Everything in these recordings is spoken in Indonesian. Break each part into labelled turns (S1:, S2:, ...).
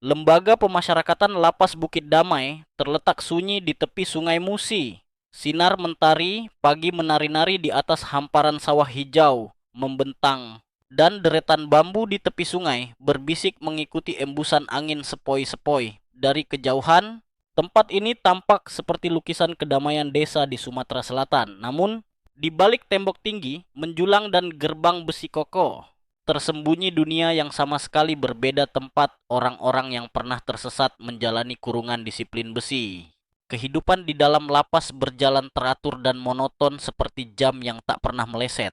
S1: Lembaga pemasyarakatan Lapas Bukit Damai terletak sunyi di tepi Sungai Musi. Sinar mentari pagi menari-nari di atas hamparan sawah hijau membentang, dan deretan bambu di tepi sungai berbisik mengikuti embusan angin sepoi-sepoi. Dari kejauhan, tempat ini tampak seperti lukisan kedamaian desa di Sumatera Selatan. Namun, di balik tembok tinggi, menjulang dan gerbang besi kokoh, tersembunyi dunia yang sama sekali berbeda, tempat orang-orang yang pernah tersesat menjalani kurungan disiplin besi. Kehidupan di dalam lapas berjalan teratur dan monoton seperti jam yang tak pernah meleset.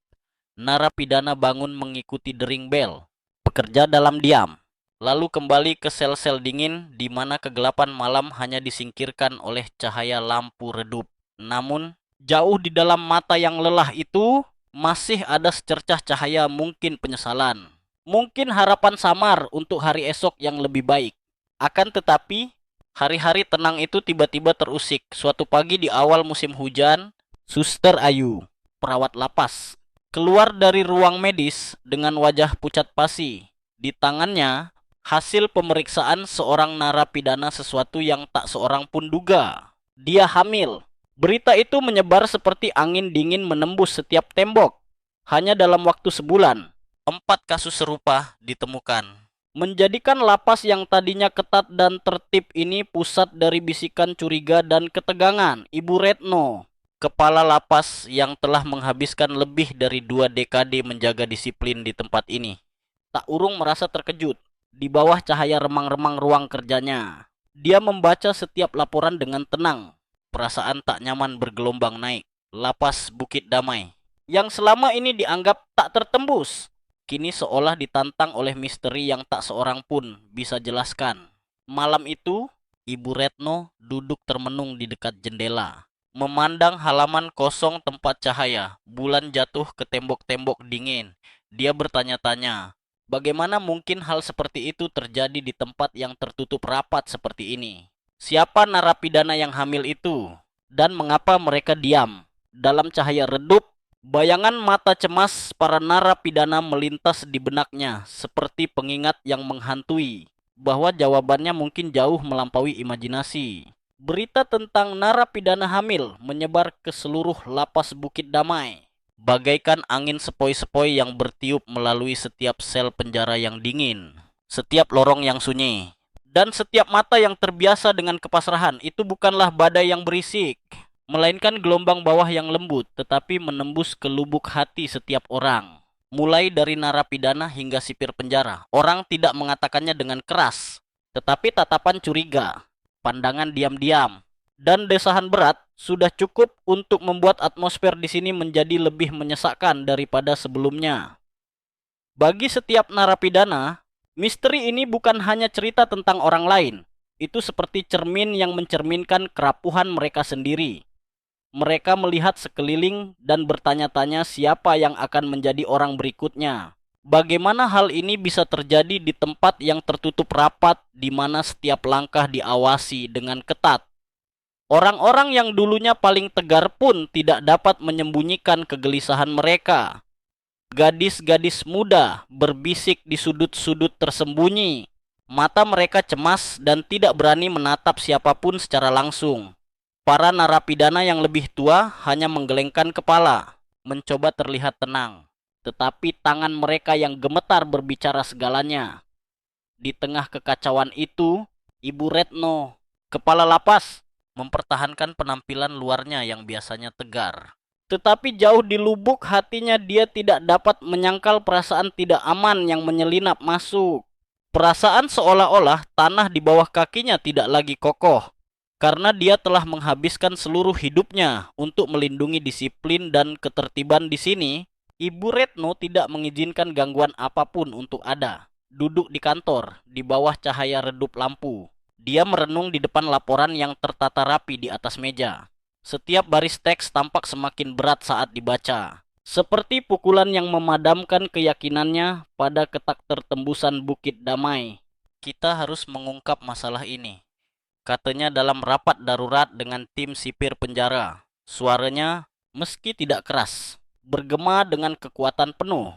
S1: Narapidana bangun mengikuti dering bel, bekerja dalam diam, lalu kembali ke sel-sel dingin di mana kegelapan malam hanya disingkirkan oleh cahaya lampu redup. Namun, jauh di dalam mata yang lelah itu, masih ada secercah cahaya, mungkin penyesalan. Mungkin harapan samar untuk hari esok yang lebih baik. Akan tetapi, hari-hari tenang itu tiba-tiba terusik. Suatu pagi di awal musim hujan, Suster Ayu, perawat lapas, keluar dari ruang medis dengan wajah pucat pasi. Di tangannya, hasil pemeriksaan seorang narapidana, sesuatu yang tak seorang pun duga. Dia hamil. Berita itu menyebar seperti angin dingin menembus setiap tembok. Hanya dalam waktu sebulan, 4 kasus serupa ditemukan. Menjadikan lapas yang tadinya ketat dan tertib ini pusat dari bisikan curiga dan ketegangan. Ibu Retno, kepala lapas yang telah menghabiskan lebih dari 2 dekade menjaga disiplin di tempat ini, tak urung merasa terkejut. Di bawah cahaya remang-remang ruang kerjanya, dia membaca setiap laporan dengan tenang. Perasaan tak nyaman bergelombang naik. Lapas Bukit Damai, yang selama ini dianggap tak tertembus, kini seolah ditantang oleh misteri yang tak seorang pun bisa jelaskan. Malam itu, Ibu Retno duduk termenung di dekat jendela, memandang halaman kosong tempat cahaya bulan jatuh ke tembok-tembok dingin. Dia bertanya-tanya, bagaimana mungkin hal seperti itu terjadi di tempat yang tertutup rapat seperti ini? Siapa narapidana yang hamil itu? Dan mengapa mereka diam? Dalam cahaya redup, bayangan mata cemas para narapidana melintas di benaknya seperti pengingat yang menghantui, bahwa jawabannya mungkin jauh melampaui imajinasi. Berita tentang narapidana hamil menyebar ke seluruh lapas Bukit Damai, bagaikan angin sepoi-sepoi yang bertiup melalui setiap sel penjara yang dingin, setiap lorong yang sunyi. Dan setiap mata yang terbiasa dengan kepasrahan, itu bukanlah badai yang berisik, melainkan gelombang bawah yang lembut, tetapi menembus ke lubuk hati setiap orang. Mulai dari narapidana hingga sipir penjara, orang tidak mengatakannya dengan keras, tetapi tatapan curiga, pandangan diam-diam, dan desahan berat sudah cukup untuk membuat atmosfer di sini menjadi lebih menyesakkan daripada sebelumnya. Bagi setiap narapidana, misteri ini bukan hanya cerita tentang orang lain. Itu seperti cermin yang mencerminkan kerapuhan mereka sendiri. Mereka melihat sekeliling dan bertanya-tanya siapa yang akan menjadi orang berikutnya. Bagaimana hal ini bisa terjadi di tempat yang tertutup rapat, di mana setiap langkah diawasi dengan ketat? Orang-orang yang dulunya paling tegar pun tidak dapat menyembunyikan kegelisahan mereka. Gadis-gadis muda berbisik di sudut-sudut tersembunyi. Mata mereka cemas dan tidak berani menatap siapapun secara langsung. Para narapidana yang lebih tua hanya menggelengkan kepala, mencoba terlihat tenang. Tetapi tangan mereka yang gemetar berbicara segalanya. Di tengah kekacauan itu, Ibu Retno, kepala lapas, mempertahankan penampilan luarnya yang biasanya tegar. Tetapi jauh di lubuk hatinya dia tidak dapat menyangkal perasaan tidak aman yang menyelinap masuk. Perasaan seolah-olah tanah di bawah kakinya tidak lagi kokoh, karena dia telah menghabiskan seluruh hidupnya untuk melindungi disiplin dan ketertiban di sini. Ibu Retno tidak mengizinkan gangguan apapun untuk ada. Duduk di kantor, di bawah cahaya redup lampu, dia merenung di depan laporan yang tertata rapi di atas meja. Setiap baris teks tampak semakin berat saat dibaca, seperti pukulan yang memadamkan keyakinannya pada ketak tertembusan Bukit Damai. Kita harus mengungkap masalah ini, katanya dalam rapat darurat dengan tim sipir penjara. Suaranya, meski tidak keras, bergema dengan kekuatan penuh.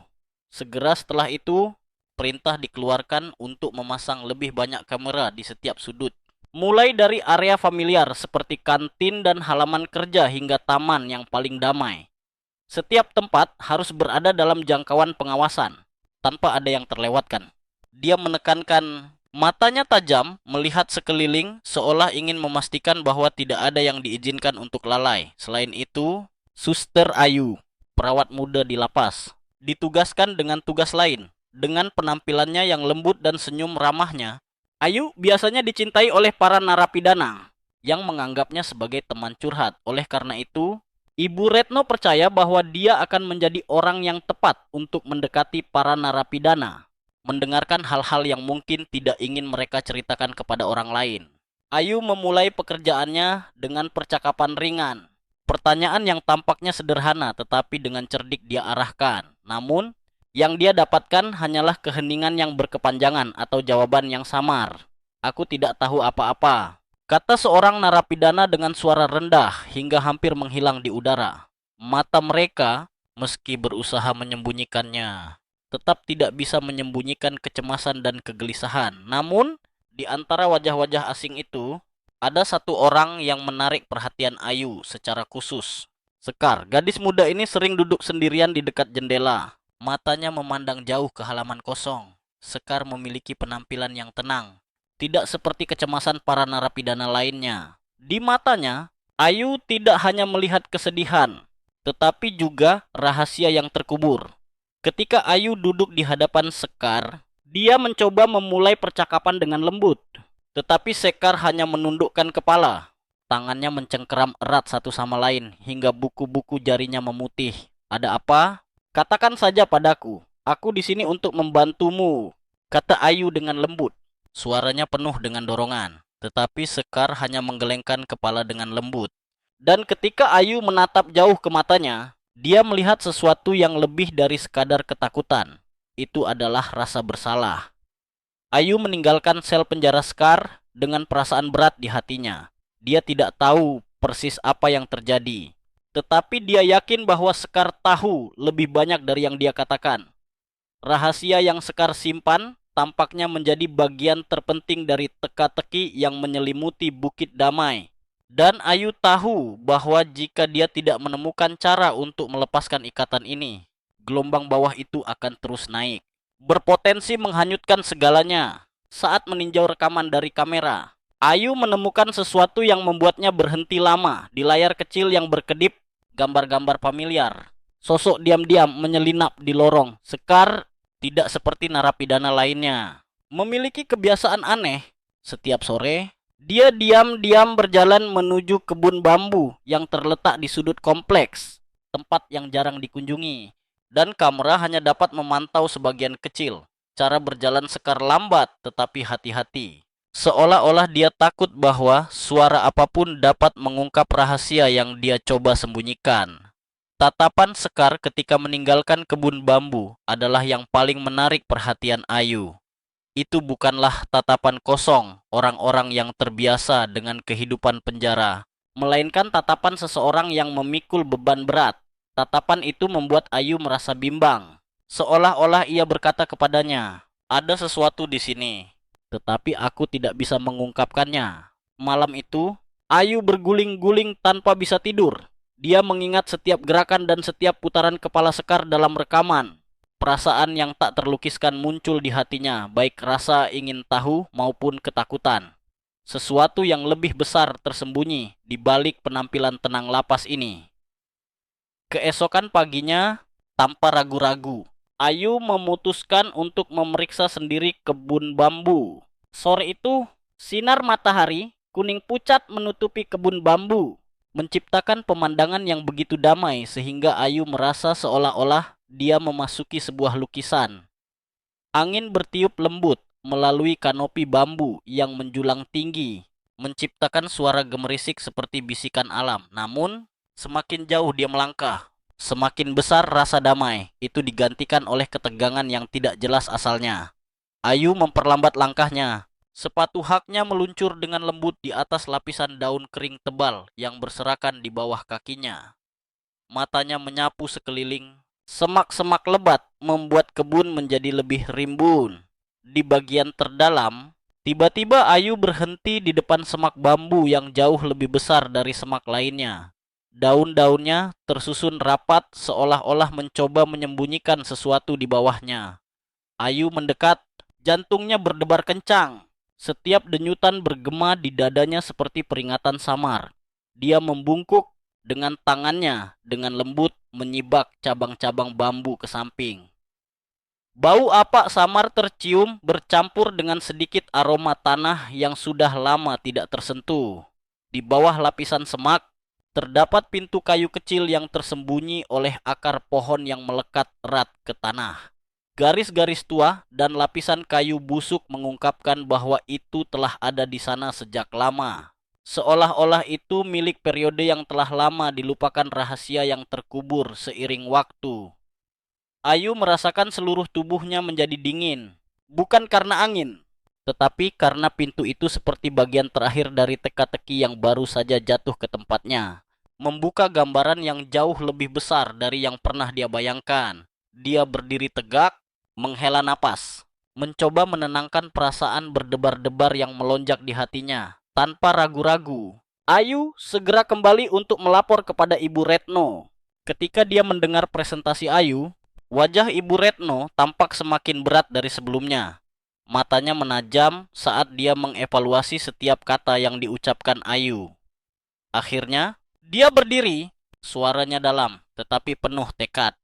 S1: Segera setelah itu, perintah dikeluarkan untuk memasang lebih banyak kamera di setiap sudut. Mulai dari area familiar seperti kantin dan halaman kerja hingga taman yang paling damai. Setiap tempat harus berada dalam jangkauan pengawasan, tanpa ada yang terlewatkan. Dia menekankan matanya tajam, melihat sekeliling, seolah ingin memastikan bahwa tidak ada yang diizinkan untuk lalai. Selain itu, Suster Ayu, perawat muda di lapas, ditugaskan dengan tugas lain. Dengan penampilannya yang lembut dan senyum ramahnya, Ayu biasanya dicintai oleh para narapidana yang menganggapnya sebagai teman curhat. Oleh karena itu, Ibu Retno percaya bahwa dia akan menjadi orang yang tepat untuk mendekati para narapidana, mendengarkan hal-hal yang mungkin tidak ingin mereka ceritakan kepada orang lain. Ayu memulai pekerjaannya dengan percakapan ringan. Pertanyaan yang tampaknya sederhana tetapi dengan cerdik dia arahkan. Namun, yang dia dapatkan hanyalah keheningan yang berkepanjangan atau jawaban yang samar. Aku tidak tahu apa-apa, kata seorang narapidana dengan suara rendah hingga hampir menghilang di udara. Mata mereka, meski berusaha menyembunyikannya, tetap tidak bisa menyembunyikan kecemasan dan kegelisahan. Namun, di antara wajah-wajah asing itu, ada satu orang yang menarik perhatian Ayu secara khusus. Sekar, gadis muda ini sering duduk sendirian di dekat jendela. Matanya memandang jauh ke halaman kosong. Sekar memiliki penampilan yang tenang, tidak seperti kecemasan para narapidana lainnya. Di matanya, Ayu tidak hanya melihat kesedihan, tetapi juga rahasia yang terkubur. Ketika Ayu duduk di hadapan Sekar, dia mencoba memulai percakapan dengan lembut. Tetapi Sekar hanya menundukkan kepala. Tangannya mencengkeram erat satu sama lain hingga buku-buku jarinya memutih. Ada apa? Katakan saja padaku. Aku di sini untuk membantumu, kata Ayu dengan lembut. Suaranya penuh dengan dorongan, tetapi Sekar hanya menggelengkan kepala dengan lembut. Dan ketika Ayu menatap jauh ke matanya, dia melihat sesuatu yang lebih dari sekadar ketakutan. Itu adalah rasa bersalah. Ayu meninggalkan sel penjara Sekar dengan perasaan berat di hatinya. Dia tidak tahu persis apa yang terjadi, tetapi dia yakin bahwa Sekar tahu lebih banyak dari yang dia katakan. Rahasia yang Sekar simpan tampaknya menjadi bagian terpenting dari teka-teki yang menyelimuti Bukit Damai. Dan Ayu tahu bahwa jika dia tidak menemukan cara untuk melepaskan ikatan ini, gelombang bawah itu akan terus naik, berpotensi menghanyutkan segalanya. Saat meninjau rekaman dari kamera, Ayu menemukan sesuatu yang membuatnya berhenti lama. Di layar kecil yang berkedip, gambar-gambar familiar. Sosok diam-diam menyelinap di lorong. Sekar tidak seperti narapidana lainnya, memiliki kebiasaan aneh. Setiap sore, dia diam-diam berjalan menuju kebun bambu yang terletak di sudut kompleks, tempat yang jarang dikunjungi. Dan kamera hanya dapat memantau sebagian kecil. Cara berjalan Sekar lambat tetapi hati-hati. Seolah-olah dia takut bahwa suara apapun dapat mengungkap rahasia yang dia coba sembunyikan. Tatapan Sekar ketika meninggalkan kebun bambu adalah yang paling menarik perhatian Ayu. Itu bukanlah tatapan kosong orang-orang yang terbiasa dengan kehidupan penjara, melainkan tatapan seseorang yang memikul beban berat. Tatapan itu membuat Ayu merasa bimbang, seolah-olah ia berkata kepadanya, "Ada sesuatu di sini, tetapi aku tidak bisa mengungkapkannya." Malam itu, Ayu berguling-guling tanpa bisa tidur. Dia mengingat setiap gerakan dan setiap putaran kepala Sekar dalam rekaman. Perasaan yang tak terlukiskan muncul di hatinya, baik rasa ingin tahu maupun ketakutan. Sesuatu yang lebih besar tersembunyi di balik penampilan tenang lapas ini. Keesokan paginya, tanpa ragu-ragu, Ayu memutuskan untuk memeriksa sendiri kebun bambu. Sore itu, sinar matahari kuning pucat menutupi kebun bambu, menciptakan pemandangan yang begitu damai sehingga Ayu merasa seolah-olah dia memasuki sebuah lukisan. Angin bertiup lembut melalui kanopi bambu yang menjulang tinggi, menciptakan suara gemerisik seperti bisikan alam. Namun, semakin jauh dia melangkah, semakin besar rasa damai itu digantikan oleh ketegangan yang tidak jelas asalnya. Ayu memperlambat langkahnya. Sepatu haknya meluncur dengan lembut di atas lapisan daun kering tebal yang berserakan di bawah kakinya. Matanya menyapu sekeliling, Semak-semak lebat membuat kebun menjadi lebih rimbun. Di bagian terdalam, tiba-tiba Ayu berhenti di depan semak bambu yang jauh lebih besar dari semak lainnya. Daun-daunnya tersusun rapat seolah-olah mencoba menyembunyikan sesuatu di bawahnya. Ayu mendekat, jantungnya berdebar kencang. Setiap denyutan bergema di dadanya seperti peringatan samar. Dia membungkuk dengan tangannya dengan lembut menyibak cabang-cabang bambu ke samping. Bau apak samar tercium bercampur dengan sedikit aroma tanah yang sudah lama tidak tersentuh. Di bawah lapisan semak, terdapat pintu kayu kecil yang tersembunyi oleh akar pohon yang melekat erat ke tanah. Garis-garis tua dan lapisan kayu busuk mengungkapkan bahwa itu telah ada di sana sejak lama. Seolah-olah itu milik periode yang telah lama dilupakan, rahasia yang terkubur seiring waktu. Ayu merasakan seluruh tubuhnya menjadi dingin, bukan karena angin, tetapi karena pintu itu seperti bagian terakhir dari teka-teki yang baru saja jatuh ke tempatnya, membuka gambaran yang jauh lebih besar dari yang pernah dia bayangkan. Dia berdiri tegak, menghela napas, mencoba menenangkan perasaan berdebar-debar yang melonjak di hatinya. Tanpa ragu-ragu, Ayu segera kembali untuk melapor kepada Ibu Retno. Ketika dia mendengar presentasi Ayu, wajah Ibu Retno tampak semakin berat dari sebelumnya. Matanya menajam saat dia mengevaluasi setiap kata yang diucapkan Ayu. Akhirnya, dia berdiri, suaranya dalam tetapi penuh tekad.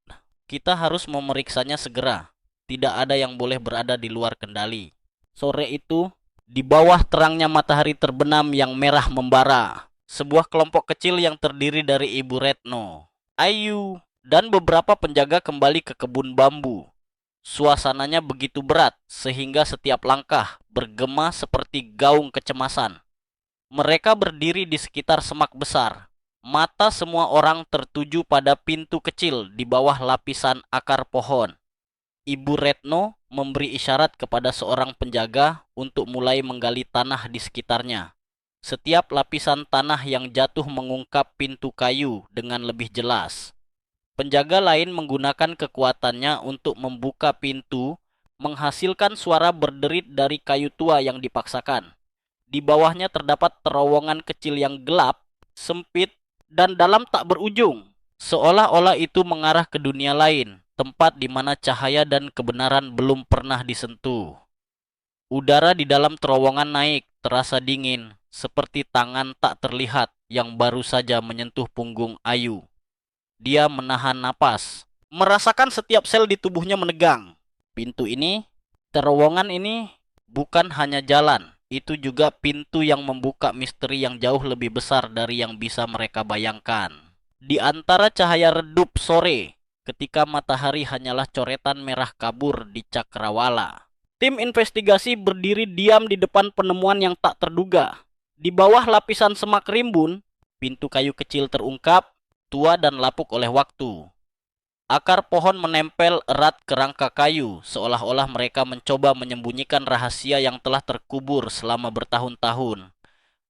S1: Kita harus memeriksanya segera. Tidak ada yang boleh berada di luar kendali. Sore itu, di bawah terangnya matahari terbenam yang merah membara, sebuah kelompok kecil yang terdiri dari Ibu Retno, Ayu, dan beberapa penjaga kembali ke kebun bambu. Suasananya begitu berat sehingga setiap langkah bergema seperti gaung kecemasan. Mereka berdiri di sekitar semak besar. Mata semua orang tertuju pada pintu kecil di bawah lapisan akar pohon. Ibu Retno memberi isyarat kepada seorang penjaga untuk mulai menggali tanah di sekitarnya. Setiap lapisan tanah yang jatuh mengungkap pintu kayu dengan lebih jelas. Penjaga lain menggunakan kekuatannya untuk membuka pintu, menghasilkan suara berderit dari kayu tua yang dipaksakan. Di bawahnya terdapat terowongan kecil yang gelap, sempit, dan dalam tak berujung. Seolah-olah itu mengarah ke dunia lain, tempat di mana cahaya dan kebenaran belum pernah disentuh. Udara di dalam terowongan naik, terasa dingin, seperti tangan tak terlihat yang baru saja menyentuh punggung Ayu. Dia menahan napas, merasakan setiap sel di tubuhnya menegang. Pintu ini, terowongan ini, bukan hanya jalan. Itu juga pintu yang membuka misteri yang jauh lebih besar dari yang bisa mereka bayangkan. Di antara cahaya redup sore, ketika matahari hanyalah coretan merah kabur di cakrawala, tim investigasi berdiri diam di depan penemuan yang tak terduga. Di bawah lapisan semak rimbun, pintu kayu kecil terungkap, tua dan lapuk oleh waktu. Akar pohon menempel erat ke rangka kayu, seolah-olah mereka mencoba menyembunyikan rahasia yang telah terkubur selama bertahun-tahun.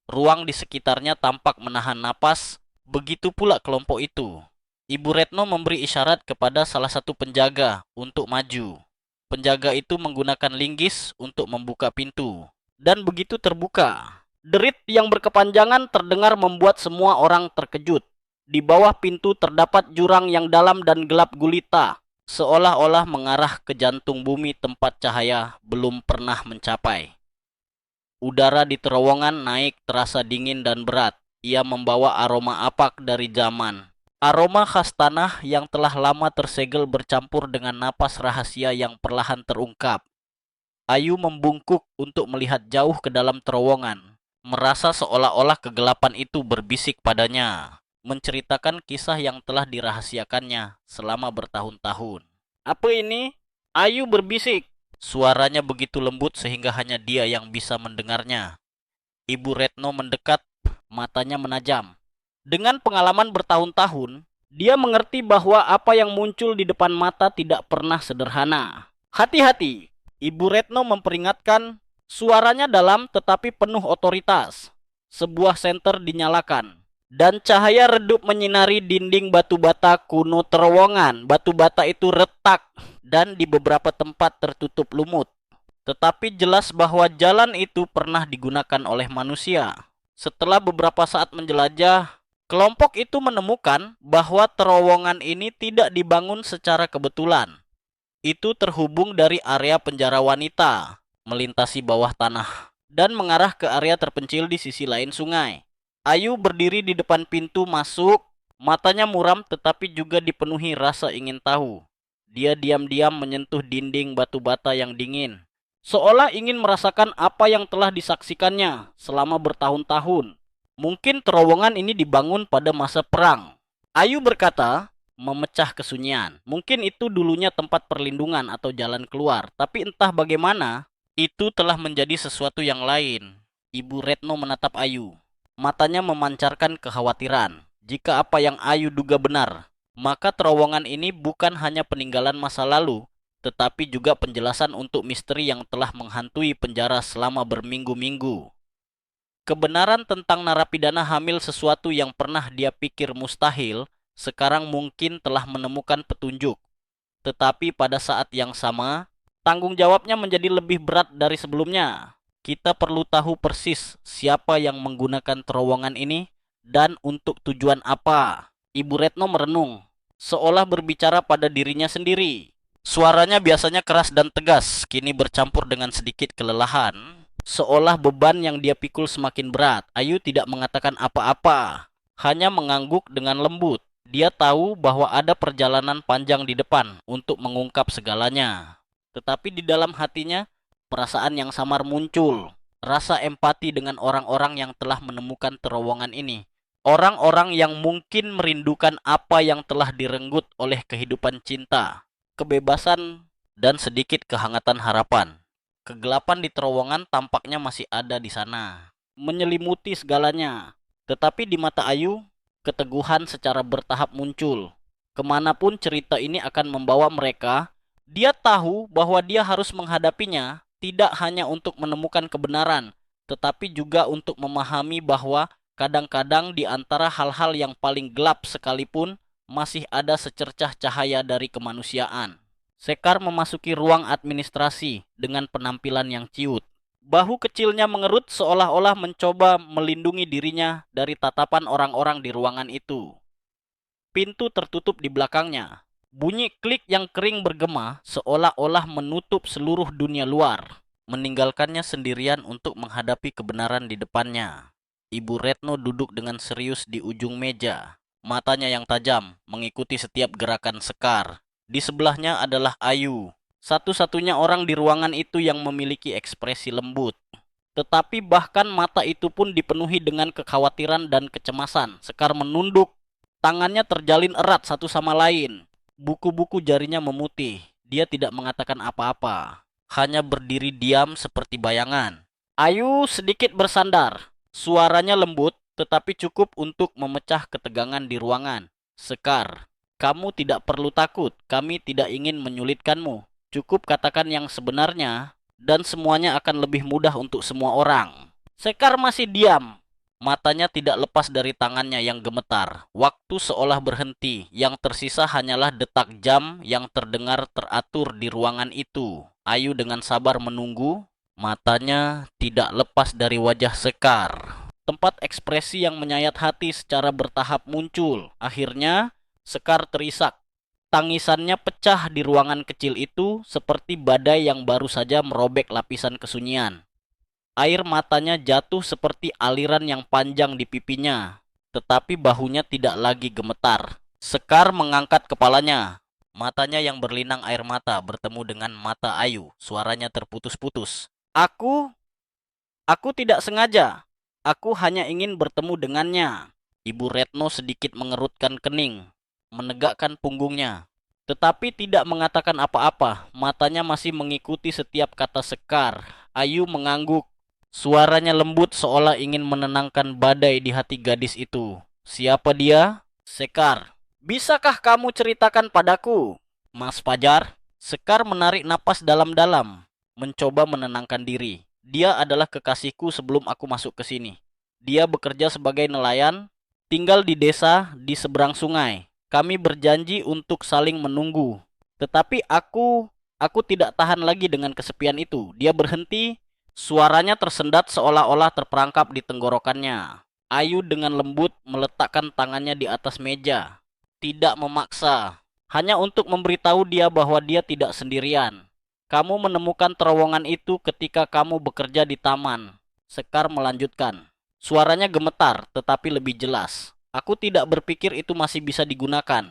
S1: Ruang di sekitarnya tampak menahan napas, begitu pula kelompok itu. Ibu Retno memberi isyarat kepada salah satu penjaga untuk maju. Penjaga itu menggunakan linggis untuk membuka pintu. Dan begitu terbuka, derit yang berkepanjangan terdengar membuat semua orang terkejut. Di bawah pintu terdapat jurang yang dalam dan gelap gulita, seolah-olah mengarah ke jantung bumi tempat cahaya belum pernah mencapai. Udara di terowongan naik terasa dingin dan berat. Ia membawa aroma apak dari zaman. Aroma khas tanah yang telah lama tersegel bercampur dengan napas rahasia yang perlahan terungkap. Ayu membungkuk untuk melihat jauh ke dalam terowongan, merasa seolah-olah kegelapan itu berbisik padanya, menceritakan kisah yang telah dirahasiakannya selama bertahun-tahun. Apa ini? Ayu berbisik. Suaranya begitu lembut sehingga hanya dia yang bisa mendengarnya. Ibu Retno mendekat, matanya menajam. Dengan pengalaman bertahun-tahun, dia mengerti bahwa apa yang muncul di depan mata tidak pernah sederhana. Hati-hati, Ibu Retno memperingatkan. Suaranya dalam tetapi penuh otoritas. Sebuah senter dinyalakan. Dan cahaya redup menyinari dinding batu bata kuno terowongan. Batu bata itu retak dan di beberapa tempat tertutup lumut. Tetapi jelas bahwa jalan itu pernah digunakan oleh manusia. Setelah beberapa saat menjelajah, kelompok itu menemukan bahwa terowongan ini tidak dibangun secara kebetulan. Itu terhubung dari area penjara wanita, melintasi bawah tanah, dan mengarah ke area terpencil di sisi lain sungai. Ayu berdiri di depan pintu masuk, matanya muram tetapi juga dipenuhi rasa ingin tahu. Dia diam-diam menyentuh dinding batu bata yang dingin, seolah ingin merasakan apa yang telah disaksikannya selama bertahun-tahun. Mungkin terowongan ini dibangun pada masa perang. Ayu berkata, memecah kesunyian. Mungkin itu dulunya tempat perlindungan atau jalan keluar, tapi entah bagaimana, itu telah menjadi sesuatu yang lain. Ibu Retno menatap Ayu. Matanya memancarkan kekhawatiran. Jika apa yang Ayu duga benar, maka terowongan ini bukan hanya peninggalan masa lalu, tetapi juga penjelasan untuk misteri yang telah menghantui penjara selama berminggu-minggu. Kebenaran tentang narapidana hamil sesuatu yang pernah dia pikir mustahil, sekarang mungkin telah menemukan petunjuk. Tetapi pada saat yang sama, tanggung jawabnya menjadi lebih berat dari sebelumnya. Kita perlu tahu persis siapa yang menggunakan terowongan ini dan untuk tujuan apa. Ibu Retno merenung, seolah berbicara pada dirinya sendiri. Suaranya biasanya keras dan tegas, kini bercampur dengan sedikit kelelahan. Seolah beban yang dia pikul semakin berat. Ayu tidak mengatakan apa-apa, hanya mengangguk dengan lembut. Dia tahu bahwa ada perjalanan panjang di depan untuk mengungkap segalanya. Tetapi di dalam hatinya, perasaan yang samar muncul. Rasa empati dengan orang-orang yang telah menemukan terowongan ini. Orang-orang yang mungkin merindukan apa yang telah direnggut oleh kehidupan cinta, kebebasan, dan sedikit kehangatan harapan. Kegelapan di terowongan tampaknya masih ada di sana, menyelimuti segalanya. Tetapi di mata Ayu, keteguhan secara bertahap muncul. Kemanapun cerita ini akan membawa mereka, dia tahu bahwa dia harus menghadapinya tidak hanya untuk menemukan kebenaran, tetapi juga untuk memahami bahwa kadang-kadang di antara hal-hal yang paling gelap sekalipun, masih ada secercah cahaya dari kemanusiaan. Sekar memasuki ruang administrasi dengan penampilan yang ciut. Bahu kecilnya mengerut seolah-olah mencoba melindungi dirinya dari tatapan orang-orang di ruangan itu. Pintu tertutup di belakangnya. Bunyi klik yang kering bergema seolah-olah menutup seluruh dunia luar, meninggalkannya sendirian untuk menghadapi kebenaran di depannya. Ibu Retno duduk dengan serius di ujung meja. Matanya yang tajam mengikuti setiap gerakan Sekar. Di sebelahnya adalah Ayu, satu-satunya orang di ruangan itu yang memiliki ekspresi lembut. Tetapi bahkan mata itu pun dipenuhi dengan kekhawatiran dan kecemasan. Sekar menunduk, tangannya terjalin erat satu sama lain. Buku-buku jarinya memutih. Dia tidak mengatakan apa-apa, hanya berdiri diam seperti bayangan. Ayu sedikit bersandar. Suaranya lembut, tetapi cukup untuk memecah ketegangan di ruangan. Sekar, kamu tidak perlu takut. Kami tidak ingin menyulitkanmu. Cukup katakan yang sebenarnya, dan semuanya akan lebih mudah untuk semua orang. Sekar masih diam. Matanya tidak lepas dari tangannya yang gemetar. Waktu seolah berhenti. Yang tersisa hanyalah detak jam yang terdengar teratur di ruangan itu. Ayu dengan sabar menunggu. Matanya tidak lepas dari wajah Sekar. Tempat ekspresi yang menyayat hati secara bertahap muncul. Akhirnya, Sekar terisak. Tangisannya pecah di ruangan kecil itu seperti badai yang baru saja merobek lapisan kesunyian. Air matanya jatuh seperti aliran yang panjang di pipinya, tetapi bahunya tidak lagi gemetar. Sekar mengangkat kepalanya. Matanya yang berlinang air mata bertemu dengan mata Ayu. Suaranya terputus-putus. Aku tidak sengaja. Aku hanya ingin bertemu dengannya. Ibu Retno sedikit mengerutkan kening, menegakkan punggungnya, tetapi tidak mengatakan apa-apa. Matanya masih mengikuti setiap kata Sekar. Ayu mengangguk. Suaranya lembut seolah ingin menenangkan badai di hati gadis itu. Siapa dia? Sekar. Bisakah kamu ceritakan padaku, Mas Fajar? Sekar menarik napas dalam-dalam, mencoba menenangkan diri. Dia adalah kekasihku sebelum aku masuk ke sini. Dia bekerja sebagai nelayan, tinggal di desa di seberang sungai. Kami berjanji untuk saling menunggu. Tetapi aku tidak tahan lagi dengan kesepian itu. Dia berhenti, suaranya tersendat seolah-olah terperangkap di tenggorokannya. Ayu dengan lembut meletakkan tangannya di atas meja. Tidak memaksa, hanya untuk memberitahu dia bahwa dia tidak sendirian. Kamu menemukan terowongan itu ketika kamu bekerja di taman. Sekar melanjutkan. Suaranya gemetar tetapi lebih jelas. Aku tidak berpikir itu masih bisa digunakan.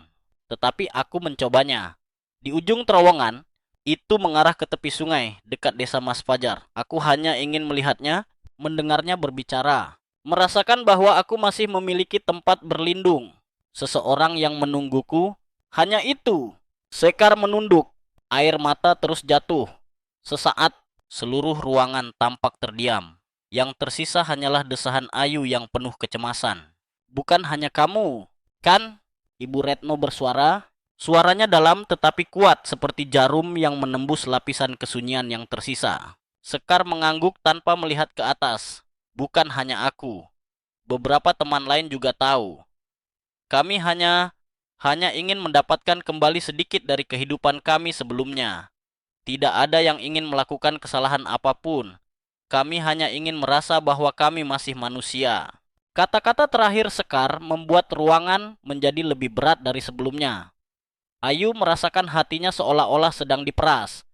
S1: Tetapi aku mencobanya. Di ujung terowongan, itu mengarah ke tepi sungai dekat desa Mas Fajar. Aku hanya ingin melihatnya, mendengarnya berbicara. Merasakan bahwa aku masih memiliki tempat berlindung. Seseorang yang menungguku. Hanya itu. Sekar menunduk. Air mata terus jatuh. Sesaat, seluruh ruangan tampak terdiam. Yang tersisa hanyalah desahan Ayu yang penuh kecemasan. Bukan hanya kamu, kan? Ibu Retno bersuara. Suaranya dalam tetapi kuat seperti jarum yang menembus lapisan kesunyian yang tersisa. Sekar mengangguk tanpa melihat ke atas. Bukan hanya aku. Beberapa teman lain juga tahu. Kami hanya ingin mendapatkan kembali sedikit dari kehidupan kami sebelumnya. Tidak ada yang ingin melakukan kesalahan apapun. Kami hanya ingin merasa bahwa kami masih manusia. Kata-kata terakhir Sekar membuat ruangan menjadi lebih berat dari sebelumnya. Ayu merasakan hatinya seolah-olah sedang diperas.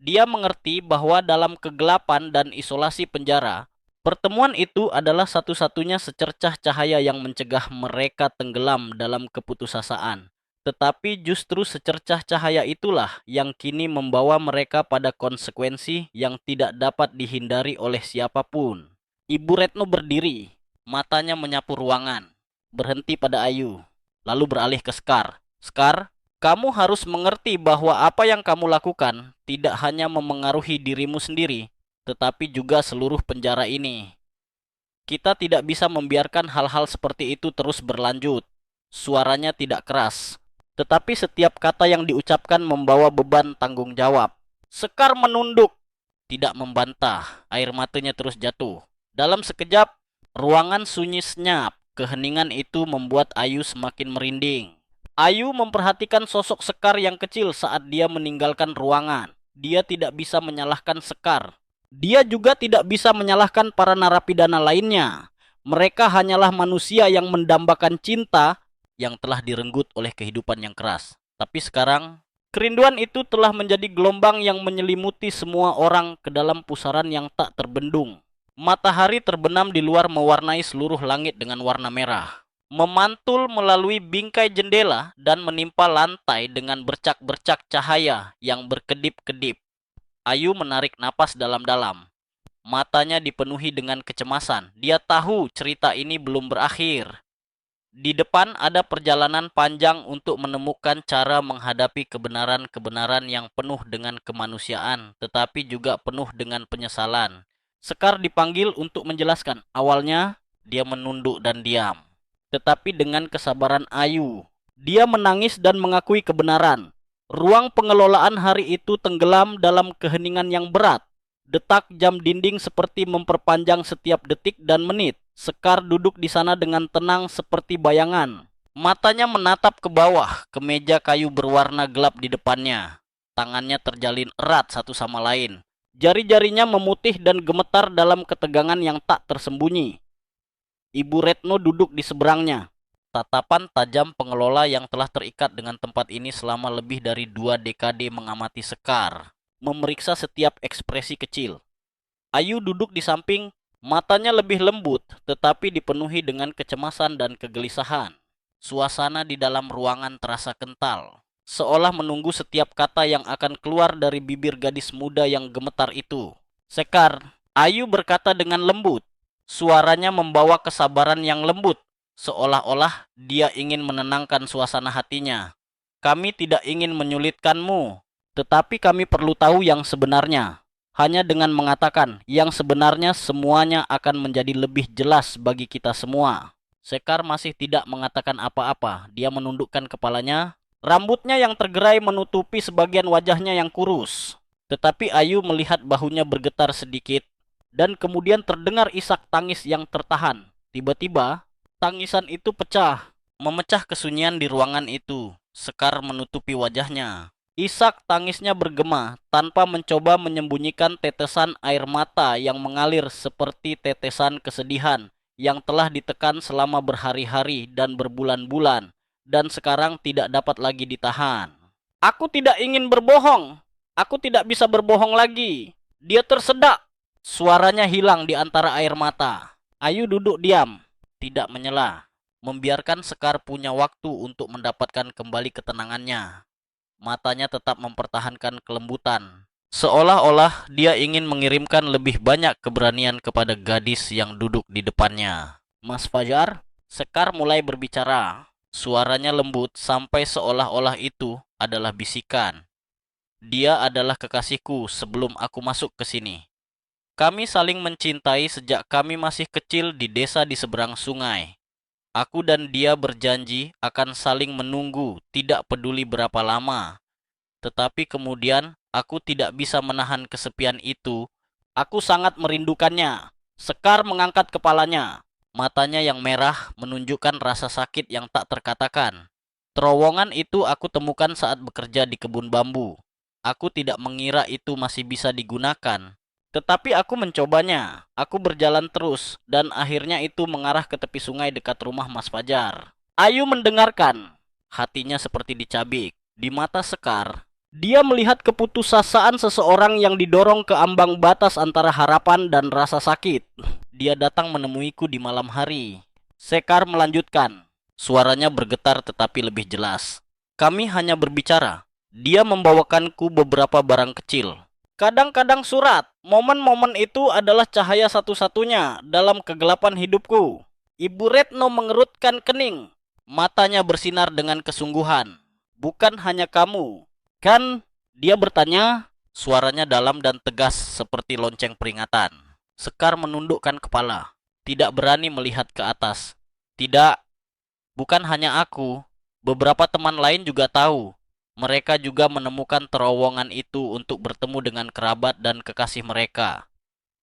S1: Dia mengerti bahwa dalam kegelapan dan isolasi penjara, pertemuan itu adalah satu-satunya secercah cahaya yang mencegah mereka tenggelam dalam keputusasaan. Tetapi justru secercah cahaya itulah yang kini membawa mereka pada konsekuensi yang tidak dapat dihindari oleh siapapun. Ibu Retno berdiri, matanya menyapu ruangan, berhenti pada Ayu, lalu beralih ke Sekar. Sekar, kamu harus mengerti bahwa apa yang kamu lakukan tidak hanya memengaruhi dirimu sendiri, tetapi juga seluruh penjara ini. Kita tidak bisa membiarkan hal-hal seperti itu terus berlanjut. Suaranya tidak keras, tetapi setiap kata yang diucapkan membawa beban tanggung jawab. Sekar menunduk, tidak membantah. Air matanya terus jatuh. Dalam sekejap, ruangan sunyi senyap. Keheningan itu membuat Ayu semakin merinding. Ayu memperhatikan sosok Sekar yang kecil saat dia meninggalkan ruangan. Dia tidak bisa menyalahkan Sekar. Dia juga tidak bisa menyalahkan para narapidana lainnya. Mereka hanyalah manusia yang mendambakan cinta yang telah direnggut oleh kehidupan yang keras. Tapi sekarang, kerinduan itu telah menjadi gelombang yang menyelimuti semua orang ke dalam pusaran yang tak terbendung. Matahari terbenam di luar mewarnai seluruh langit dengan warna merah. Memantul melalui bingkai jendela dan menimpa lantai dengan bercak-bercak cahaya yang berkedip-kedip. Ayu menarik napas dalam-dalam. Matanya dipenuhi dengan kecemasan. Dia tahu cerita ini belum berakhir. Di depan ada perjalanan panjang untuk menemukan cara menghadapi kebenaran-kebenaran yang penuh dengan kemanusiaan, tetapi juga penuh dengan penyesalan. Sekar dipanggil untuk menjelaskan. Awalnya, dia menunduk dan diam. Tetapi dengan kesabaran Ayu, dia menangis dan mengakui kebenaran. Ruang pengelolaan hari itu tenggelam dalam keheningan yang berat. Detak jam dinding seperti memperpanjang setiap detik dan menit. Sekar duduk di sana dengan tenang seperti bayangan. Matanya menatap ke bawah, ke meja kayu berwarna gelap di depannya. Tangannya terjalin erat satu sama lain. Jari-jarinya memutih dan gemetar dalam ketegangan yang tak tersembunyi. Ibu Retno duduk di seberangnya. Tatapan tajam pengelola yang telah terikat dengan tempat ini selama lebih dari 2 dekade mengamati Sekar. Memeriksa setiap ekspresi kecil. Ayu duduk di samping, matanya lebih lembut, tetapi dipenuhi dengan kecemasan dan kegelisahan. Suasana di dalam ruangan terasa kental, seolah menunggu setiap kata yang akan keluar dari bibir gadis muda yang gemetar itu. Sekar, Ayu berkata dengan lembut. Suaranya membawa kesabaran yang lembut, seolah-olah dia ingin menenangkan suasana hatinya. Kami tidak ingin menyulitkanmu, tetapi kami perlu tahu yang sebenarnya. Hanya dengan mengatakan yang sebenarnya semuanya akan menjadi lebih jelas bagi kita semua. Sekar masih tidak mengatakan apa-apa. Dia menundukkan kepalanya. Rambutnya yang tergerai menutupi sebagian wajahnya yang kurus. Tetapi Ayu melihat bahunya bergetar sedikit. Dan kemudian terdengar isak tangis yang tertahan. Tiba-tiba, Tangisan itu pecah, memecah kesunyian di ruangan itu. Sekar menutupi wajahnya. Ishak tangisnya bergema tanpa mencoba menyembunyikan tetesan air mata yang mengalir seperti tetesan kesedihan yang telah ditekan selama berhari-hari dan berbulan-bulan dan sekarang tidak dapat lagi ditahan. Aku tidak ingin berbohong. Aku tidak bisa berbohong lagi. Dia tersedak. Suaranya hilang di antara air mata. Ayu duduk diam, tidak menyela, membiarkan Sekar punya waktu untuk mendapatkan kembali ketenangannya. Matanya tetap mempertahankan kelembutan, seolah-olah dia ingin mengirimkan lebih banyak keberanian kepada gadis yang duduk di depannya. Mas Fajar, Sekar mulai berbicara. Suaranya lembut sampai seolah-olah itu adalah bisikan. Dia adalah kekasihku sebelum aku masuk ke sini. Kami saling mencintai sejak kami masih kecil di desa di seberang sungai. Aku dan dia berjanji akan saling menunggu, tidak peduli berapa lama. Tetapi kemudian aku tidak bisa menahan kesepian itu. Aku sangat merindukannya. Sekar mengangkat kepalanya. Matanya yang merah menunjukkan rasa sakit yang tak terkatakan. Terowongan itu aku temukan saat bekerja di kebun bambu. Aku tidak mengira itu masih bisa digunakan. Tetapi aku mencobanya. Aku berjalan terus dan akhirnya itu mengarah ke tepi sungai dekat rumah Mas Fajar. Ayu mendengarkan. Hatinya seperti dicabik. Di mata Sekar, dia melihat keputusasaan seseorang yang didorong ke ambang batas antara harapan dan rasa sakit. Dia datang menemuiku di malam hari. Sekar melanjutkan. Suaranya bergetar tetapi lebih jelas. Kami hanya berbicara. Dia membawakanku beberapa barang kecil. Kadang-kadang surat. Momen-momen itu adalah cahaya satu-satunya dalam kegelapan hidupku. Ibu Retno mengerutkan kening. Matanya bersinar dengan kesungguhan. Bukan hanya kamu. Kan? Dia bertanya. Suaranya dalam dan tegas seperti lonceng peringatan. Sekar menundukkan kepala. Tidak berani melihat ke atas. Tidak. Bukan hanya aku, beberapa teman lain juga tahu. Mereka juga menemukan terowongan itu untuk bertemu dengan kerabat dan kekasih mereka.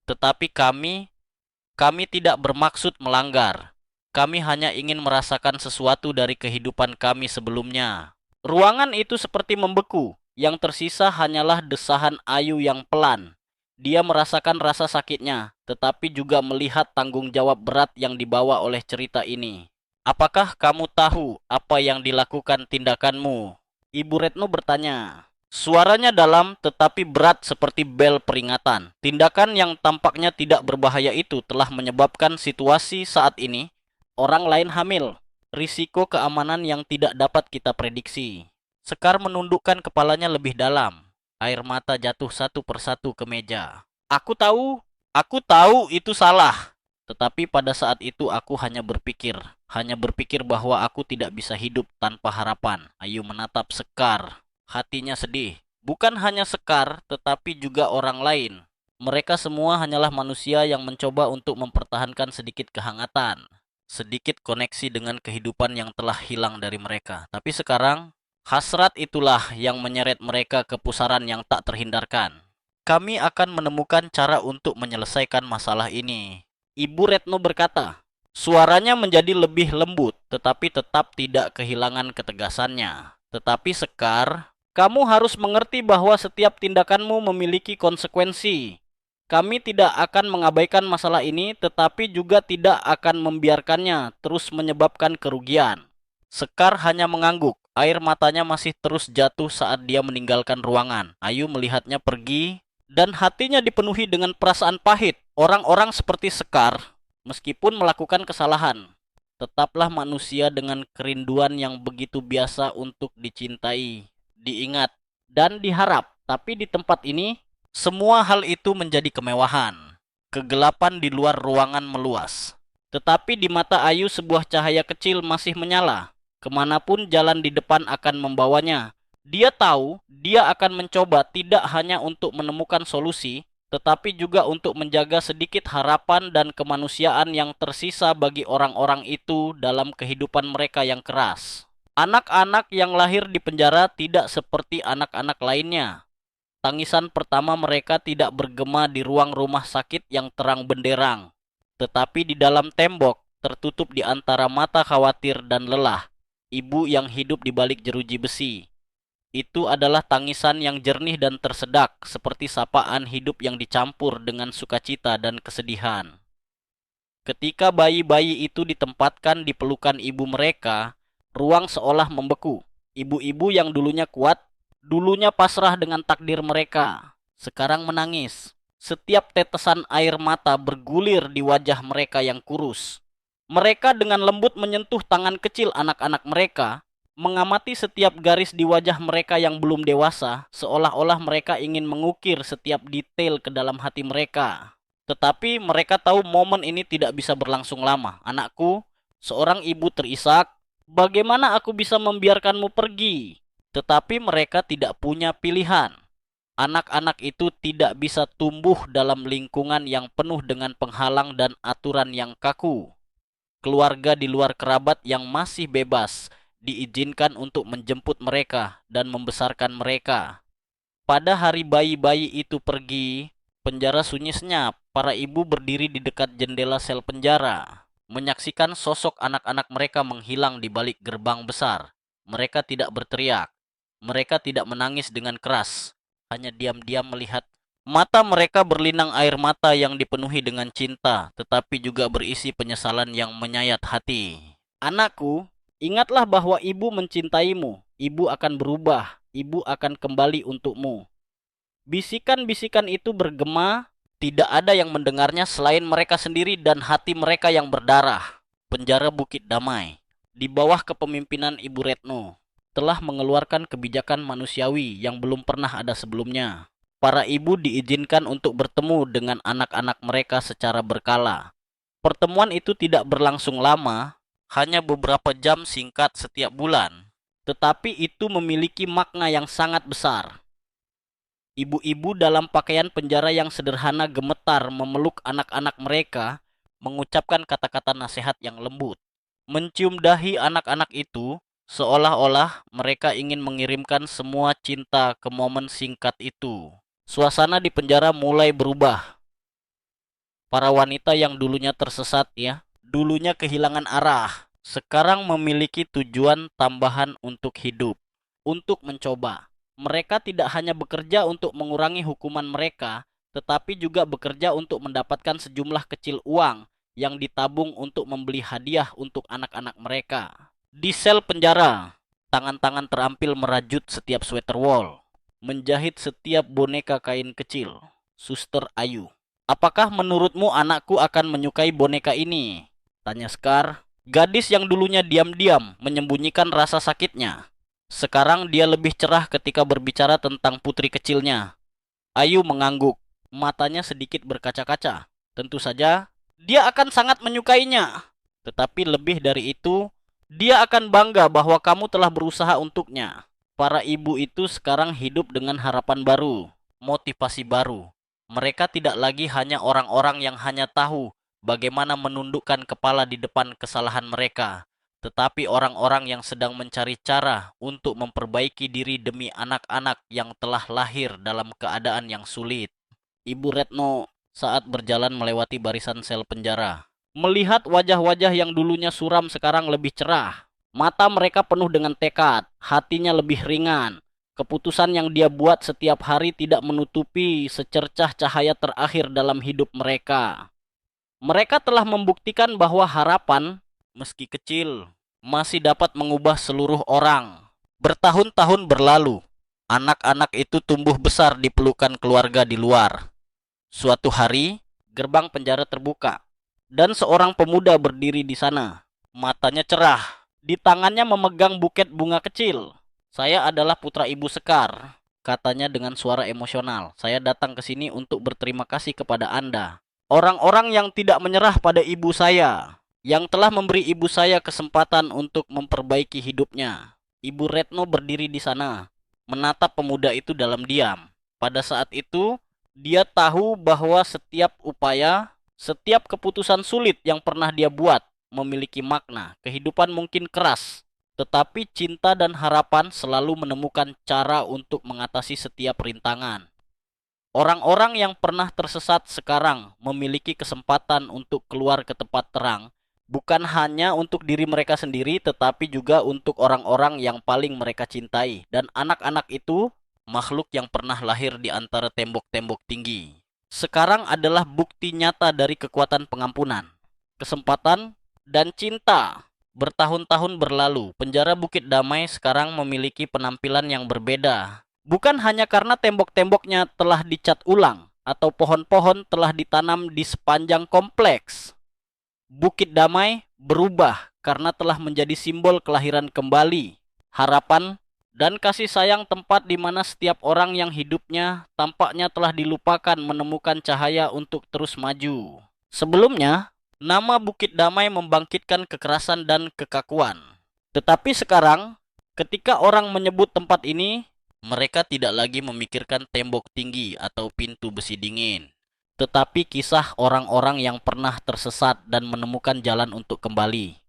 S1: Tetapi kami tidak bermaksud melanggar. Kami hanya ingin merasakan sesuatu dari kehidupan kami sebelumnya. Ruangan itu seperti membeku. Yang tersisa hanyalah desahan Ayu yang pelan. Dia merasakan rasa sakitnya, tetapi juga melihat tanggung jawab berat yang dibawa oleh cerita ini. Apakah kamu tahu apa yang dilakukan tindakanmu? Ibu Retno bertanya. Suaranya dalam tetapi berat seperti bel peringatan. Tindakan yang tampaknya tidak berbahaya itu telah menyebabkan situasi saat ini orang lain hamil. Risiko keamanan yang tidak dapat kita prediksi. Sekar menundukkan kepalanya lebih dalam. Air mata jatuh satu persatu ke meja. Aku tahu itu salah. Tetapi pada saat itu aku hanya berpikir bahwa aku tidak bisa hidup tanpa harapan. Ayu menatap Sekar. Hatinya sedih. Bukan hanya Sekar, tetapi juga orang lain. Mereka semua hanyalah manusia yang mencoba untuk mempertahankan sedikit kehangatan. Sedikit koneksi dengan kehidupan yang telah hilang dari mereka. Tapi sekarang, hasrat itulah yang menyeret mereka ke pusaran yang tak terhindarkan. Kami akan menemukan cara untuk menyelesaikan masalah ini. Ibu Retno berkata. Suaranya menjadi lebih lembut, tetapi tetap tidak kehilangan ketegasannya. Tetapi Sekar, kamu harus mengerti bahwa setiap tindakanmu memiliki konsekuensi. Kami tidak akan mengabaikan masalah ini, tetapi juga tidak akan membiarkannya terus menyebabkan kerugian. Sekar hanya mengangguk. Air matanya masih terus jatuh saat dia meninggalkan ruangan. Ayu melihatnya pergi, dan hatinya dipenuhi dengan perasaan pahit. Orang-orang seperti Sekar, meskipun melakukan kesalahan, tetaplah manusia dengan kerinduan yang begitu biasa untuk dicintai, diingat, dan diharap. Tapi di tempat ini, semua hal itu menjadi kemewahan. Kegelapan di luar ruangan meluas. Tetapi di mata Ayu sebuah cahaya kecil masih menyala. Kemanapun jalan di depan akan membawanya. Dia tahu dia akan mencoba tidak hanya untuk menemukan solusi, tetapi juga untuk menjaga sedikit harapan dan kemanusiaan yang tersisa bagi orang-orang itu dalam kehidupan mereka yang keras. Anak-anak yang lahir di penjara tidak seperti anak-anak lainnya. Tangisan pertama mereka tidak bergema di ruang rumah sakit yang terang benderang, tetapi di dalam tembok, tertutup di antara mata khawatir dan lelah. Ibu yang hidup di balik jeruji besi. Itu adalah tangisan yang jernih dan tersedak, seperti sapaan hidup yang dicampur dengan sukacita dan kesedihan. Ketika bayi-bayi itu ditempatkan di pelukan ibu mereka, ruang seolah membeku. Ibu-ibu yang dulunya kuat, dulunya pasrah dengan takdir mereka, sekarang menangis. Setiap tetesan air mata bergulir di wajah mereka yang kurus. Mereka dengan lembut menyentuh tangan kecil anak-anak mereka, mengamati setiap garis di wajah mereka yang belum dewasa, seolah-olah mereka ingin mengukir setiap detail ke dalam hati mereka. Tetapi mereka tahu momen ini tidak bisa berlangsung lama. Anakku, seorang ibu terisak, bagaimana aku bisa membiarkanmu pergi? Tetapi mereka tidak punya pilihan. Anak-anak itu tidak bisa tumbuh dalam lingkungan yang penuh dengan penghalang dan aturan yang kaku. Keluarga di luar kerabat yang masih bebas diizinkan untuk menjemput mereka dan membesarkan mereka. Pada hari bayi-bayi itu pergi, penjara sunyi senyap. Para ibu berdiri di dekat jendela sel penjara, menyaksikan sosok anak-anak mereka menghilang di balik gerbang besar. Mereka tidak berteriak. Mereka tidak menangis dengan keras. Hanya diam-diam melihat. Mata mereka berlinang air mata yang dipenuhi dengan cinta, tetapi juga berisi penyesalan yang menyayat hati. Anakku, ingatlah bahwa ibu mencintaimu. Ibu akan berubah. Ibu akan kembali untukmu. Bisikan-bisikan itu bergema, tidak ada yang mendengarnya selain mereka sendiri dan hati mereka yang berdarah. Penjara Bukit Damai, di bawah kepemimpinan Ibu Retno, telah mengeluarkan kebijakan manusiawi yang belum pernah ada sebelumnya. Para ibu diizinkan untuk bertemu dengan anak-anak mereka secara berkala. Pertemuan itu tidak berlangsung lama, hanya beberapa jam singkat setiap bulan. Tetapi itu memiliki makna yang sangat besar. Ibu-ibu dalam pakaian penjara yang sederhana gemetar memeluk anak-anak mereka, mengucapkan kata-kata nasihat yang lembut. Mencium dahi anak-anak itu, seolah-olah mereka ingin mengirimkan semua cinta ke momen singkat itu. Suasana di penjara mulai berubah. Para wanita yang dulunya tersesat dulunya kehilangan arah, sekarang memiliki tujuan tambahan untuk hidup, untuk mencoba. Mereka tidak hanya bekerja untuk mengurangi hukuman mereka, tetapi juga bekerja untuk mendapatkan sejumlah kecil uang yang ditabung untuk membeli hadiah untuk anak-anak mereka. Di sel penjara, tangan-tangan terampil merajut setiap sweater wol, menjahit setiap boneka kain kecil. Suster Ayu, apakah menurutmu anakku akan menyukai boneka ini? Tanya Scar. Gadis yang dulunya diam-diam menyembunyikan rasa sakitnya. Sekarang dia lebih cerah ketika berbicara tentang putri kecilnya. Ayu mengangguk, matanya sedikit berkaca-kaca. Tentu saja, dia akan sangat menyukainya. Tetapi lebih dari itu, dia akan bangga bahwa kamu telah berusaha untuknya. Para ibu itu sekarang hidup dengan harapan baru, motivasi baru. Mereka tidak lagi hanya orang-orang yang hanya tahu bagaimana menundukkan kepala di depan kesalahan mereka, tetapi orang-orang yang sedang mencari cara untuk memperbaiki diri demi anak-anak yang telah lahir dalam keadaan yang sulit. Ibu Retno saat berjalan melewati barisan sel penjara, melihat wajah-wajah yang dulunya suram sekarang lebih cerah. Mata mereka penuh dengan tekad, hatinya lebih ringan. Keputusan yang dia buat setiap hari tidak menutupi secercah cahaya terakhir dalam hidup mereka. Mereka telah membuktikan bahwa harapan, meski kecil, masih dapat mengubah seluruh orang. Bertahun-tahun berlalu, anak-anak itu tumbuh besar di pelukan keluarga di luar. Suatu hari, gerbang penjara terbuka, dan seorang pemuda berdiri di sana. Matanya cerah, di tangannya memegang buket bunga kecil. Saya adalah putra Ibu Sekar, katanya dengan suara emosional. Saya datang ke sini untuk berterima kasih kepada Anda. Orang-orang yang tidak menyerah pada ibu saya, yang telah memberi ibu saya kesempatan untuk memperbaiki hidupnya. Ibu Retno berdiri di sana, menatap pemuda itu dalam diam. Pada saat itu, dia tahu bahwa setiap upaya, setiap keputusan sulit yang pernah dia buat memiliki makna. Kehidupan mungkin keras, tetapi cinta dan harapan selalu menemukan cara untuk mengatasi setiap rintangan. Orang-orang yang pernah tersesat sekarang memiliki kesempatan untuk keluar ke tempat terang Bukan hanya untuk diri mereka sendiri, tetapi juga untuk orang-orang yang paling mereka cintai. Dan anak-anak itu makhluk yang pernah lahir di antara tembok-tembok tinggi. Sekarang adalah bukti nyata dari kekuatan pengampunan, kesempatan, dan cinta. Bertahun-tahun berlalu, penjara Bukit Damai sekarang memiliki penampilan yang berbeda. Bukan hanya karena tembok-temboknya telah dicat ulang atau pohon-pohon telah ditanam di sepanjang kompleks. Bukit Damai berubah karena telah menjadi simbol kelahiran kembali, harapan, dan kasih sayang, tempat di mana setiap orang yang hidupnya tampaknya telah dilupakan menemukan cahaya untuk terus maju. Sebelumnya, nama Bukit Damai membangkitkan kekerasan dan kekakuan. Tetapi sekarang, ketika orang menyebut tempat ini, mereka tidak lagi memikirkan tembok tinggi atau pintu besi dingin, tetapi kisah orang-orang yang pernah tersesat dan menemukan jalan untuk kembali.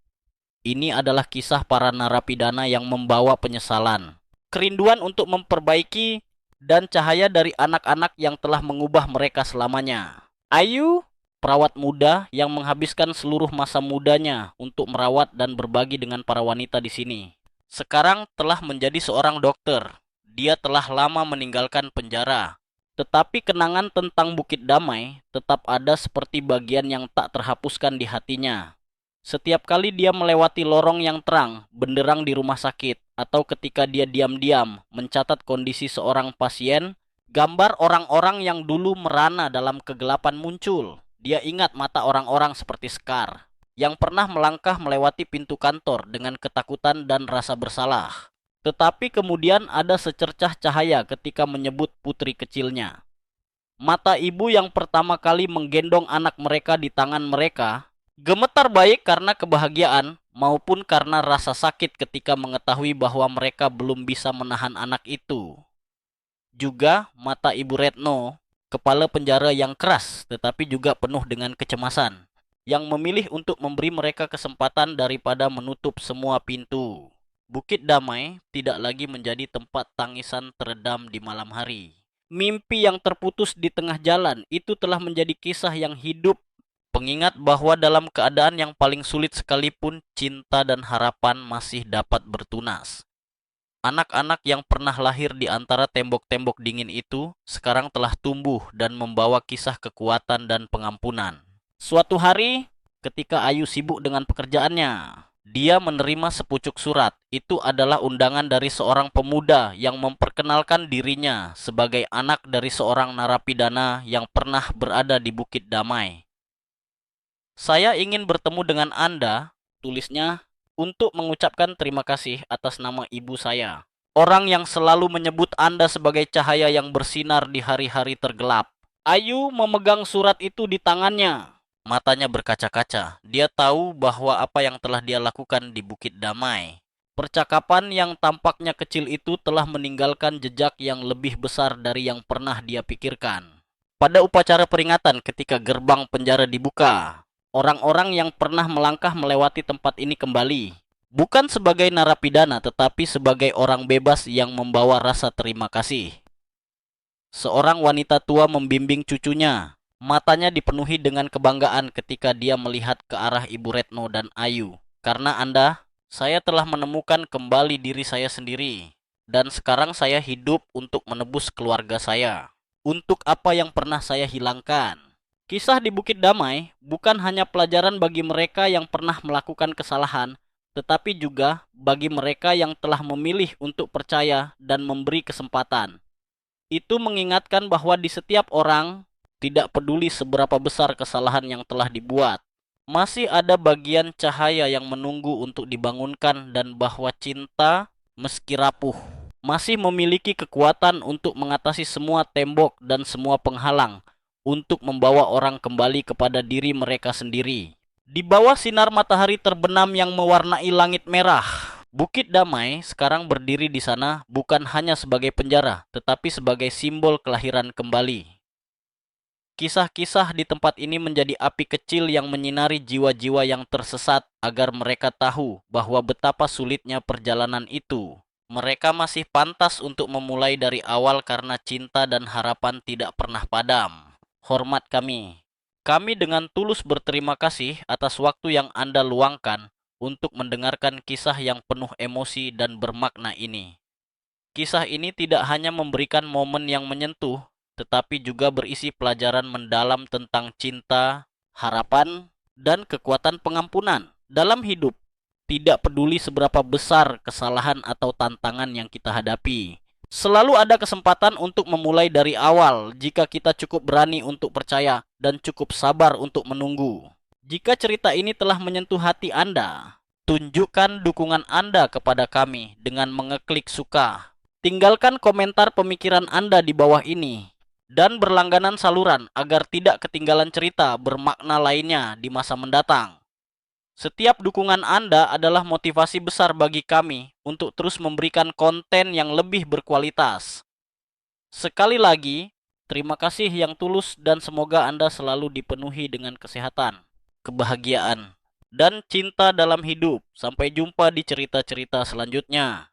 S1: Ini adalah kisah para narapidana yang membawa penyesalan, kerinduan untuk memperbaiki, dan cahaya dari anak-anak yang telah mengubah mereka selamanya. Ayu, perawat muda yang menghabiskan seluruh masa mudanya untuk merawat dan berbagi dengan para wanita di sini, sekarang telah menjadi seorang dokter. Dia telah lama meninggalkan penjara, tetapi kenangan tentang Bukit Damai tetap ada seperti bagian yang tak terhapuskan di hatinya. Setiap kali dia melewati lorong yang terang, benderang di rumah sakit, atau ketika dia diam-diam mencatat kondisi seorang pasien, gambar orang-orang yang dulu merana dalam kegelapan muncul. Dia ingat mata orang-orang seperti Scar, yang pernah melangkah melewati pintu kantor dengan ketakutan dan rasa bersalah. Tetapi kemudian ada secercah cahaya ketika menyebut putri kecilnya. Mata ibu yang pertama kali menggendong anak mereka di tangan mereka gemetar, baik karena kebahagiaan maupun karena rasa sakit ketika mengetahui bahwa mereka belum bisa menahan anak itu. Juga mata Ibu Retno, kepala penjara yang keras tetapi juga penuh dengan kecemasan, yang memilih untuk memberi mereka kesempatan daripada menutup semua pintu. Bukit Damai tidak lagi menjadi tempat tangisan teredam di malam hari. Mimpi yang terputus di tengah jalan itu telah menjadi kisah yang hidup, pengingat bahwa dalam keadaan yang paling sulit sekalipun, cinta dan harapan masih dapat bertunas. Anak-anak yang pernah lahir di antara tembok-tembok dingin itu sekarang telah tumbuh dan membawa kisah kekuatan dan pengampunan. Suatu hari, ketika Ayu sibuk dengan pekerjaannya, dia menerima sepucuk surat. Itu adalah undangan dari seorang pemuda yang memperkenalkan dirinya sebagai anak dari seorang narapidana yang pernah berada di Bukit Damai. "Saya ingin bertemu dengan Anda," tulisnya, "untuk mengucapkan terima kasih atas nama ibu saya. Orang yang selalu menyebut Anda sebagai cahaya yang bersinar di hari-hari tergelap." Ayu memegang surat itu di tangannya. Matanya berkaca-kaca. Dia tahu bahwa apa yang telah dia lakukan di Bukit Damai, percakapan yang tampaknya kecil itu, telah meninggalkan jejak yang lebih besar dari yang pernah dia pikirkan. Pada upacara peringatan ketika gerbang penjara dibuka, orang-orang yang pernah melangkah melewati tempat ini kembali, bukan sebagai narapidana tetapi sebagai orang bebas yang membawa rasa terima kasih. Seorang wanita tua membimbing cucunya. Matanya dipenuhi dengan kebanggaan ketika dia melihat ke arah Ibu Retno dan Ayu. "Karena Anda, saya telah menemukan kembali diri saya sendiri. Dan sekarang saya hidup untuk menebus keluarga saya, untuk apa yang pernah saya hilangkan." Kisah di Bukit Damai bukan hanya pelajaran bagi mereka yang pernah melakukan kesalahan, tetapi juga bagi mereka yang telah memilih untuk percaya dan memberi kesempatan. Itu mengingatkan bahwa di setiap orang, tidak peduli seberapa besar kesalahan yang telah dibuat, masih ada bagian cahaya yang menunggu untuk dibangunkan, dan bahwa cinta, meski rapuh, masih memiliki kekuatan untuk mengatasi semua tembok dan semua penghalang, untuk membawa orang kembali kepada diri mereka sendiri. Di bawah sinar matahari terbenam yang mewarnai langit merah, Bukit Damai sekarang berdiri di sana bukan hanya sebagai penjara, tetapi sebagai simbol kelahiran kembali. Kisah-kisah di tempat ini menjadi api kecil yang menyinari jiwa-jiwa yang tersesat agar mereka tahu bahwa betapa sulitnya perjalanan itu. Mereka masih pantas untuk memulai dari awal karena cinta dan harapan tidak pernah padam. Hormat kami. Kami dengan tulus berterima kasih atas waktu yang Anda luangkan untuk mendengarkan kisah yang penuh emosi dan bermakna ini. Kisah ini tidak hanya memberikan momen yang menyentuh, tetapi juga berisi pelajaran mendalam tentang cinta, harapan, dan kekuatan pengampunan dalam hidup. Tidak peduli seberapa besar kesalahan atau tantangan yang kita hadapi, selalu ada kesempatan untuk memulai dari awal jika kita cukup berani untuk percaya dan cukup sabar untuk menunggu. Jika cerita ini telah menyentuh hati Anda, tunjukkan dukungan Anda kepada kami dengan mengeklik suka. Tinggalkan komentar pemikiran Anda di bawah ini dan berlangganan saluran agar tidak ketinggalan cerita bermakna lainnya di masa mendatang. Setiap dukungan Anda adalah motivasi besar bagi kami untuk terus memberikan konten yang lebih berkualitas. Sekali lagi, terima kasih yang tulus dan semoga Anda selalu dipenuhi dengan kesehatan, kebahagiaan, dan cinta dalam hidup. Sampai jumpa di cerita-cerita selanjutnya.